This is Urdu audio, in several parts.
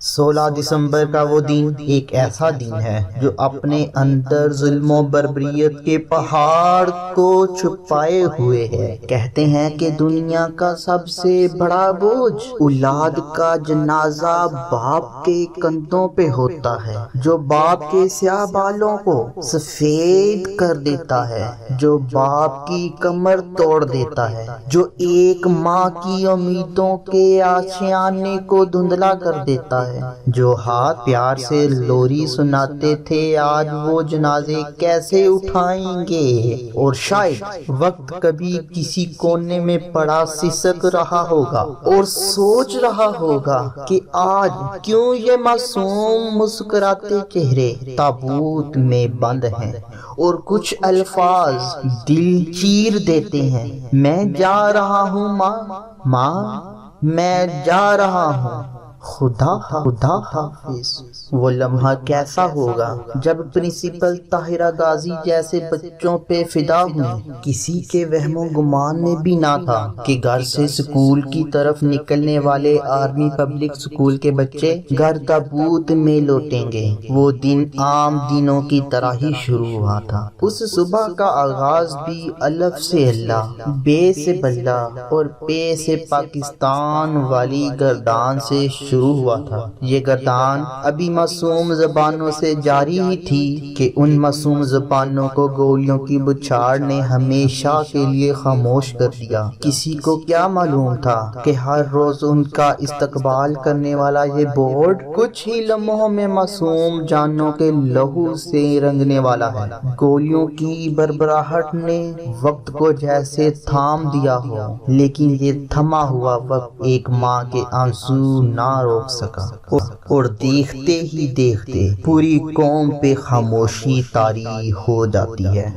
16 دسمبر کا وہ دن ایک ایسا دن ہے جو اپنے اندر ظلم و بربریت کے پہاڑ کو چھپائے ہوئے ہے۔ کہتے ہیں کہ دنیا کا سب سے بڑا بوجھ اولاد کا جنازہ باپ کے کندھوں پہ ہوتا ہے، جو باپ کے سیاہ بالوں کو سفید کر دیتا ہے، جو باپ کی کمر توڑ دیتا ہے، جو ایک ماں کی امیدوں کے آشیانے کو دھندلا کر دیتا ہے، جو ہاتھ پیار سے لوری سناتے تھے آج وہ جنازے کیسے اٹھائیں گے۔ اور شاید وقت کبھی کسی کونے میں پڑا سسک رہا ہوگا اور سوچ رہا ہوگا کہ آج کیوں یہ معصوم مسکراتے چہرے تابوت میں بند ہیں، اور کچھ الفاظ دل چیر دیتے ہیں۔ میں جا رہا ہوں ماں، میں جا رہا ہوں، خدا حافظ۔ وہ لمحہ کیسا ہوگا جب پرنسپل طاہرہ غازی جیسے بچوں پہ فدا ہوئی۔ کسی کے وہم و گمان میں بھی نہ تھا کہ گھر سے سکول کی طرف نکلنے والے آرمی پبلک سکول کے بچے گھر تابوت میں لوٹیں گے۔ وہ دن عام دنوں کی طرح ہی شروع ہوا تھا۔ اس صبح کا آغاز بھی الف سے اللہ، بے سے بلہ اور پے سے پاکستان والی گردان سے شروع ہوا تھا۔ یہ گردان ابھی معصوم زبانوں سے جاری ہی تھی کہ ان معصوم زبانوں کو گولیوں کی بچھاڑ نے ہمیشہ کے لیے خاموش کر دیا۔ کسی کو کیا معلوم تھا کہ ہر روز ان کا استقبال کرنے والا یہ بورڈ کچھ ہی لمحوں میں معصوم جانوں کے لہو سے رنگنے والا ہے۔ گولیوں کی بربراہٹ نے وقت کو جیسے تھام دیا ہو، لیکن یہ تھما ہوا وقت ایک ماں کے آنسو نہ روک سکا، اور دیکھتے ہی دیکھتے پوری قوم پہ خاموشی طاری ہو جاتی ہے۔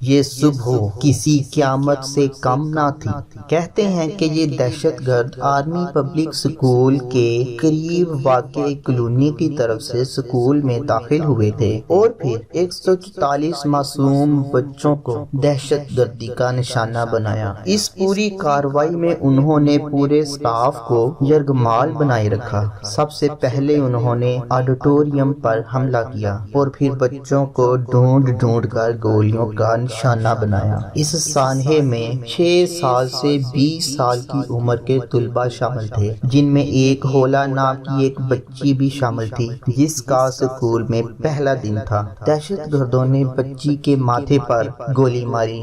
یہ صبح کسی قیامت سے کم نہ تھی۔ کہتے ہیں کہ یہ دہشت گرد آرمی پبلک سکول کے قریب واقع کالونی کی طرف سے سکول میں داخل ہوئے تھے اور پھر 144 معصوم بچوں کو دہشت گردی کا نشانہ بنایا۔ اس پوری کارروائی میں انہوں نے پورے اسٹاف کو یرغمال بنائے رکھا۔ سب سے پہلے انہوں نے آڈیٹوریم پر حملہ کیا اور پھر بچوں کو ڈھونڈ کر گولیوں کا نشانہ بنایا۔ اس سانحے میں 6 سال سے 20 سال کی عمر کے طلباء شامل تھے، جن میں ایک ہولا نام کی ایک بچی بھی شامل تھی جس کا سکول میں پہلا دن تھا۔ دہشت گردوں نے بچی کے ماتھے پر گولی ماری۔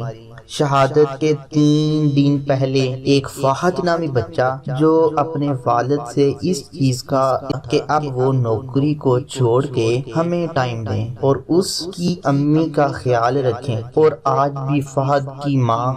شہادت کے 3 دن پہلے ایک فہد نامی بچہ جو اپنے والد سے اس چیز کا کہ اب وہ نوکری کو چھوڑ کے ہمیں ٹائم دیں اور اس کی امی کا خیال رکھیں، اور آج بھی فہد کی ماں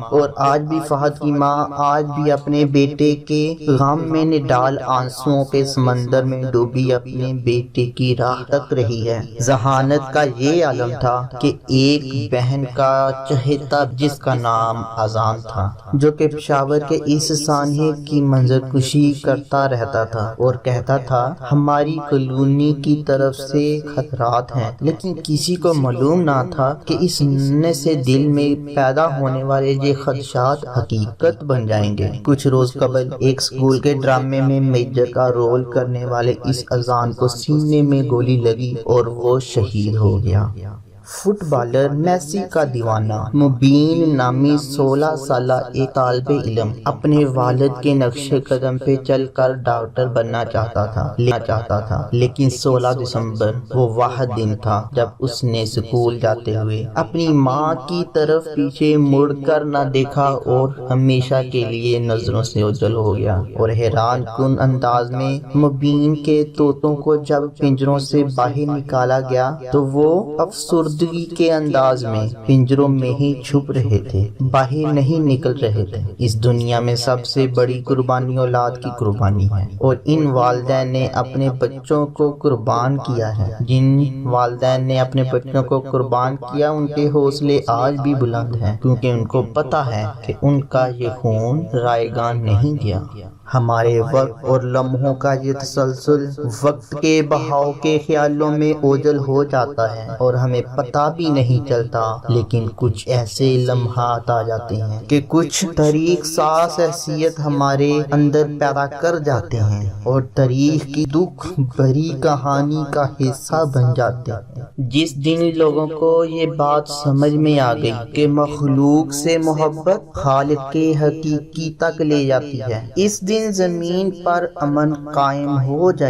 آج بھی اپنے بیٹے کے غم میں نڈال آنسوؤں کے سمندر میں ڈوبی اپنے بیٹے کی راہ تک رہی ہے۔ ذہانت کا یہ عالم تھا کہ ایک بہن کا چہیتا جس کا نام اذان تھا، جو کہ پشاور کے اس سانحے کی منظر کشی کرتا رہتا تھا اور کہتا تھا ہماری کالونی کی طرف سے خطرات ہیں، لیکن کسی کو معلوم نہ تھا کہ اس ننھے سے دل میں پیدا ہونے والے یہ خدشات حقیقت بن جائیں گے۔ کچھ روز قبل ایک سکول کے ڈرامے میں میجر کا رول کرنے والے اس اذان کو سینے میں گولی لگی اور وہ شہید ہو گیا۔ فٹ بالر میسی کا دیوانہ مبین نامی 16 سالہ ایک طالب علم اپنے والد کے نقش قدم پہ چل کر ڈاکٹر بننا چاہتا تھا، لیکن 16 دسمبر وہ واحد دن تھا جب اس نے سکول جاتے ہوئے اپنی ماں کی طرف پیچھے مڑ کر نہ دیکھا اور ہمیشہ کے لیے نظروں سے اوجھل ہو گیا۔ اور حیران کن انداز میں مبین کے طوطوں کو جب پنجروں سے باہر نکالا گیا تو وہ افسردگی کے انداز میں پنجروں میں ہی چھپ رہے تھے، باہر نہیں نکل رہے تھے۔ اس دنیا میں سب سے بڑی قربانی اولاد کی قربانی ہے، اور ان والدین نے اپنے بچوں کو قربان کیا ہے۔ جن والدین نے اپنے بچوں کو قربان کیا ان کے حوصلے آج بھی بلند ہیں، کیونکہ ان کو پتہ ہے کہ ان کا یہ خون رائیگاں نہیں گیا۔ ہمارے وقت اور لمحوں کا یہ تسلسل وقت کے بہاؤ کے خیالوں میں اوجھل ہو جاتا ہے اور ہمیں پتہ بھی نہیں چلتا، لیکن کچھ ایسے لمحات آ جاتے ہیں کہ کچھ تاریخ ساز حیثیت ہمارے اندر پیدا کر جاتے ہیں اور تاریخ کی دکھ بھری کہانی کا حصہ بن جاتے ہیں۔ جس دن لوگوں کو یہ بات سمجھ میں آ گئی کہ مخلوق سے محبت خالق کے حقیقی تک لے جاتی ہے، اس دن زمین پر امن قائم ہو جائے۔